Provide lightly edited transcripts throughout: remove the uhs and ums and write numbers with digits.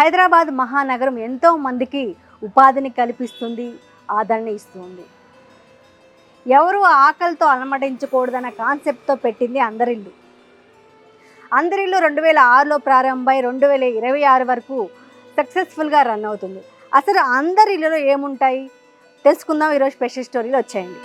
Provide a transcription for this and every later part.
హైదరాబాద్ మహానగరం ఎంతో మందికి ఉపాధిని కల్పిస్తుంది, ఆదరణ ఇస్తుంది. ఎవరు ఆకలితో అలమటించకూడదన్న కాన్సెప్ట్తో పెట్టింది అందరిల్లు. అందరిల్లు 2006లో ప్రారంభమై 2026 వరకు సక్సెస్ఫుల్గా రన్ అవుతుంది. అసలు అందరిల్లులో ఏముంటాయి తెలుసుకుందాం ఈరోజు స్పెషల్ స్టోరీలో. వచ్చేయండి.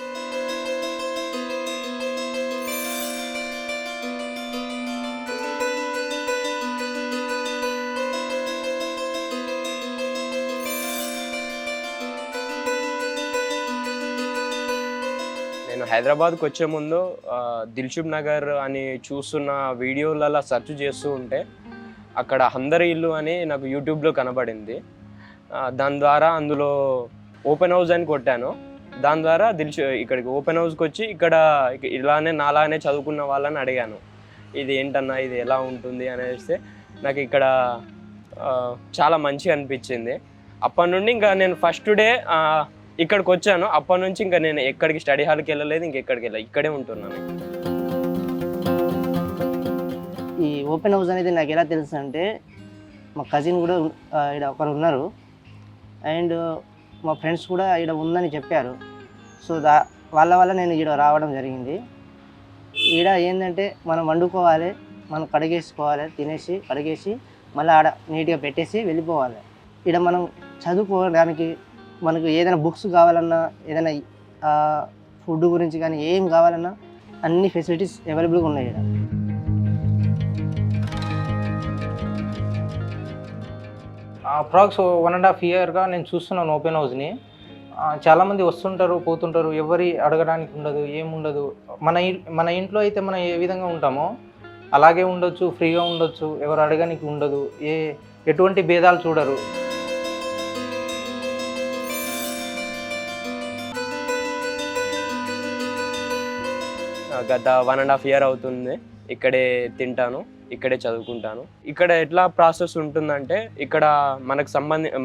నేను హైదరాబాద్కి వచ్చే ముందు దిల్షుక్ నగర్ అని చూస్తున్న వీడియోలలో సెర్చ్ చేస్తూ ఉంటే అక్కడ అందరి ఇల్లు అని నాకు యూట్యూబ్లో కనబడింది. దాని ద్వారా అందులో ఓపెన్ హౌస్ అని కొట్టాను. దాని ద్వారా ఇక్కడికి ఓపెన్ హౌస్కి వచ్చి ఇక్కడ ఇలానే నాలానే చదువుకున్న వాళ్ళని అడిగాను, ఇది ఏంటన్నా, ఇది ఎలా ఉంటుంది అనేసి. నాకు ఇక్కడ చాలా మంచిగా అనిపించింది. అప్పటి నుండి ఇంకా నేను ఫస్ట్ డే ఇక్కడికి వచ్చాను. అప్పటి నుంచి ఇంకా నేను ఎక్కడికి స్టడీ హాల్కి వెళ్ళలేదు, ఇంకెక్కడికి వెళ్ళలేదు, ఇక్కడే ఉంటున్నాను. ఈ ఓపెన్ హౌస్ అనేది నాకు ఎలా తెలుసు అంటే, మా కజిన్ కూడా ఇక్కడ ఒకరు ఉన్నారు అండ్ మా ఫ్రెండ్స్ కూడా ఇక్కడ ఉందని చెప్పారు. సో వాళ్ళ వల్ల నేను ఇక్కడ రావడం జరిగింది. ఇక్కడ ఏంటంటే మనం వండుకోవాలి, మనం కడిగేసుకోవాలి, తినేసి కడిగేసి మళ్ళీ ఆడ నీట్గా పెట్టేసి వెళ్ళిపోవాలి. ఇక్కడ మనం చదువుకోవడానికి మనకు ఏదైనా బుక్స్ కావాలన్నా, ఏదైనా ఫుడ్ గురించి కానీ ఏం కావాలన్నా అన్ని ఫెసిలిటీస్ అవైలబుల్గా ఉన్నాయి ఇక్కడ. అప్రాక్స్ 1.5 ఇయర్గా నేను చూస్తున్నాను ఓపెన్ హౌస్ని. చాలామంది వస్తుంటారు, పోతుంటారు, ఎవరి అడగడానికి ఉండదు, ఏముండదు. మన ఇంట్లో అయితే మనం ఏ విధంగా ఉంటామో అలాగే ఉండొచ్చు, ఫ్రీగా ఉండొచ్చు, ఎవరు అడగడానికి ఉండదు, ఎటువంటి భేదాలు చూడరు. గత 1.5 ఇయర్ అవుతుంది. ఇక్కడే తింటాను, ఇక్కడే చదువుకుంటాను. ఇక్కడ ఎట్లా ప్రాసెస్ ఉంటుందంటే, ఇక్కడ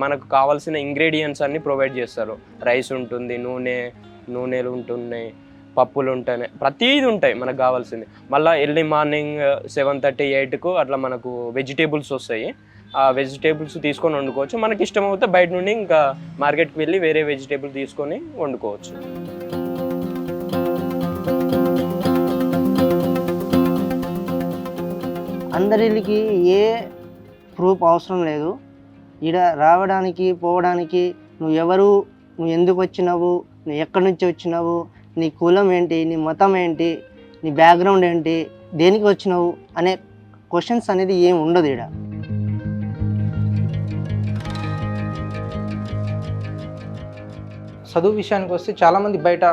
మనకు కావాల్సిన ఇంగ్రీడియంట్స్ అన్నీ ప్రొవైడ్ చేస్తారు. రైస్ ఉంటుంది, నూనెలు ఉంటున్నాయి, పప్పులు ఉంటాయి, ప్రతీది ఉంటాయి మనకు కావాల్సింది. మళ్ళీ ఎర్లీ మార్నింగ్ 7:30, 8కు అట్లా మనకు వెజిటేబుల్స్ వస్తాయి. ఆ వెజిటేబుల్స్ తీసుకొని వండుకోవచ్చు. మనకి ఇష్టం అవుతే బయట నుండి ఇంకా మార్కెట్కి వెళ్ళి వేరే వెజిటేబుల్ తీసుకొని వండుకోవచ్చు. అందరికి ఏ ప్రూఫ్ అవసరం లేదు. ఇక్కడ రావడానికి పోవడానికి నువ్వు ఎందుకు వచ్చినావు, నువ్వు ఎక్కడి నుంచి వచ్చినావు, నీ కులం ఏంటి, నీ మతం ఏంటి, నీ బ్యాక్గ్రౌండ్ ఏంటి, దేనికి వచ్చినావు అనే క్వశ్చన్స్ అనేది ఏం ఉండదు ఇక్కడ. చదువు విషయానికి వస్తే చాలామంది బయట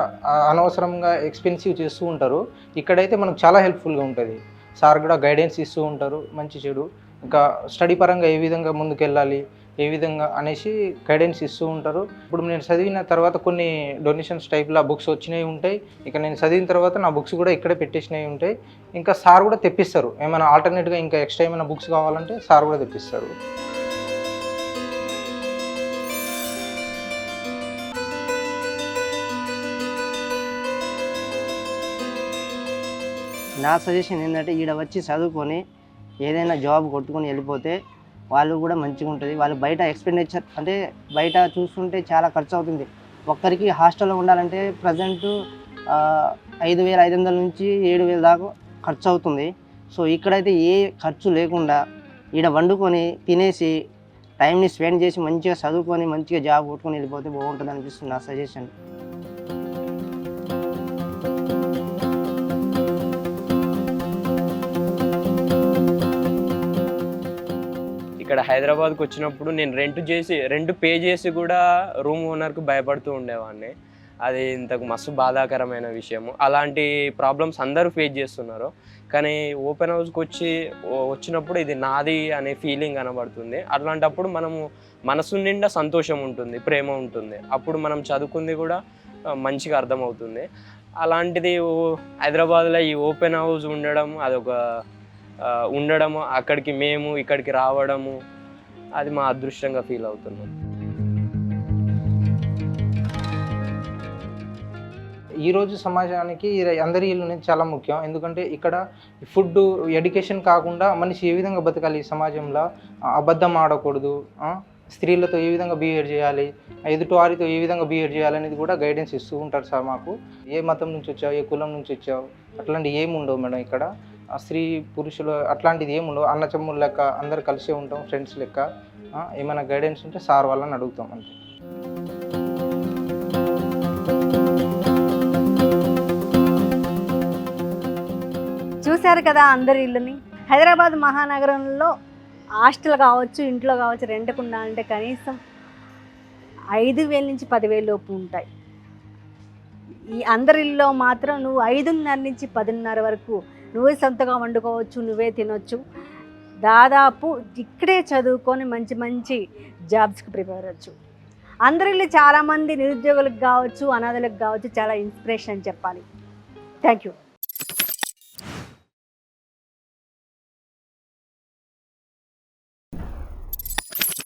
అనవసరంగా ఎక్స్పెన్సివ్ చేస్తూ ఉంటారు. ఇక్కడైతే మనకు చాలా హెల్ప్ఫుల్గా ఉంటుంది. సార్ కూడా గైడెన్స్ ఇస్తూ ఉంటారు, మంచి చెడు, ఇంకా స్టడీ పరంగా ఏ విధంగా ముందుకెళ్ళాలి, ఏ విధంగా అనేసి గైడెన్స్ ఇస్తూ ఉంటారు. ఇప్పుడు నేను చదివిన తర్వాత కొన్ని డొనేషన్స్ టైప్లో బుక్స్ వచ్చినవి ఉంటాయి. ఇక నేను చదివిన తర్వాత నా బుక్స్ కూడా ఇక్కడే పెట్టేసినవి ఉంటాయి. ఇంకా సార్ కూడా తెప్పిస్తారు, ఏమైనా ఆల్టర్నేట్గా ఇంకా ఎక్స్ట్రా ఏమైనా బుక్స్ కావాలంటే సార్ కూడా తెప్పిస్తారు. నా సజెషన్ ఏంటంటే, ఈడ వచ్చి చదువుకొని ఏదైనా జాబ్ కొట్టుకొని వెళ్ళిపోతే వాళ్ళు కూడా మంచిగా ఉంటుంది. వాళ్ళు బయట ఎక్స్పెండిచర్ అంటే బయట చూస్తుంటే చాలా ఖర్చు అవుతుంది. ఒక్కరికి హాస్టల్లో ఉండాలంటే ప్రజెంట్ 5,500 నుంచి 7,000 దాకా ఖర్చు అవుతుంది. సో ఇక్కడైతే ఏ ఖర్చు లేకుండా ఈడ వండుకొని తినేసి టైంని స్పెండ్ చేసి మంచిగా చదువుకొని మంచిగా జాబ్ కొట్టుకొని వెళ్ళిపోతే బాగుంటుంది అనిపిస్తుంది నా సజెషన్. ఇక్కడ హైదరాబాద్కి వచ్చినప్పుడు నేను రెంట్ పే చేసి కూడా రూమ్ ఓనర్కి భయపడుతూ ఉండేవాడిని. అది ఇంతకు మస్తు బాధాకరమైన విషయము. అలాంటి ప్రాబ్లమ్స్ అందరూ ఫేస్ చేస్తున్నారు. కానీ ఓపెన్ హౌస్కి వచ్చినప్పుడు ఇది నాది అనే ఫీలింగ్ కనబడుతుంది. అట్లాంటప్పుడు మనము మనసు నిండా సంతోషం ఉంటుంది, ప్రేమ ఉంటుంది. అప్పుడు మనం చదువుకుంది కూడా మంచిగా అర్థమవుతుంది. అలాంటిది హైదరాబాద్లో ఈ ఓపెన్ హౌస్ ఉండడము, అక్కడికి మేము ఇక్కడికి రావడము, అది మా అదృష్టంగా ఫీల్ అవుతున్నాం. ఈరోజు సమాజానికి అందరి ఇల్లు అనేది చాలా ముఖ్యం. ఎందుకంటే ఇక్కడ ఫుడ్, ఎడ్యుకేషన్ కాకుండా మనిషి ఏ విధంగా బతకాలి ఈ సమాజంలో, అబద్ధం ఆడకూడదు, స్త్రీలతో ఏ విధంగా బిహేవ్ చేయాలి, ఎదుటి వారితో ఏ విధంగా బిహేవ్ చేయాలనేది కూడా గైడెన్స్ ఇస్తూ ఉంటారు సార్ మాకు. ఏ మతం నుంచి వచ్చావు, ఏ కులం నుంచి వచ్చావు, అట్లాంటివి ఏమి ఉండవు మేడం ఇక్కడ. స్త్రీ పురుషులు అట్లాంటిది ఏమి ఉండవు. అన్నచమ్ముల లెక్క అందరు కలిసే ఉంటాం, ఫ్రెండ్స్ లెక్క. ఏమైనా గైడెన్స్ ఉంటే సార్ వాళ్ళని అడుగుతాం అంతే. చూశారు కదా అందరి ఇల్లుని. హైదరాబాద్ మహానగరంలో హాస్టల్ కావచ్చు, ఇంట్లో కావచ్చు, రెంట్కు ఉండాలంటే కనీసం 5,000 నుంచి 10,000 లోపు ఉంటాయి. ఈ అందరి ఇల్లులో మాత్రం నువ్వు 5:30 నుంచి 10:30 వరకు నువ్వే సొంతగా వండుకోవచ్చు, నువ్వే తినొచ్చు. దాదాపు ఇక్కడే చదువుకొని మంచి మంచి జాబ్స్కి ప్రిపేర్ అవ్వచ్చు. అందరి ఇల్లు చాలామంది నిరుద్యోగులకు కావచ్చు, అనాథలకు కావచ్చు చాలా ఇన్స్పిరేషన్ అని చెప్పాలి. Thank you.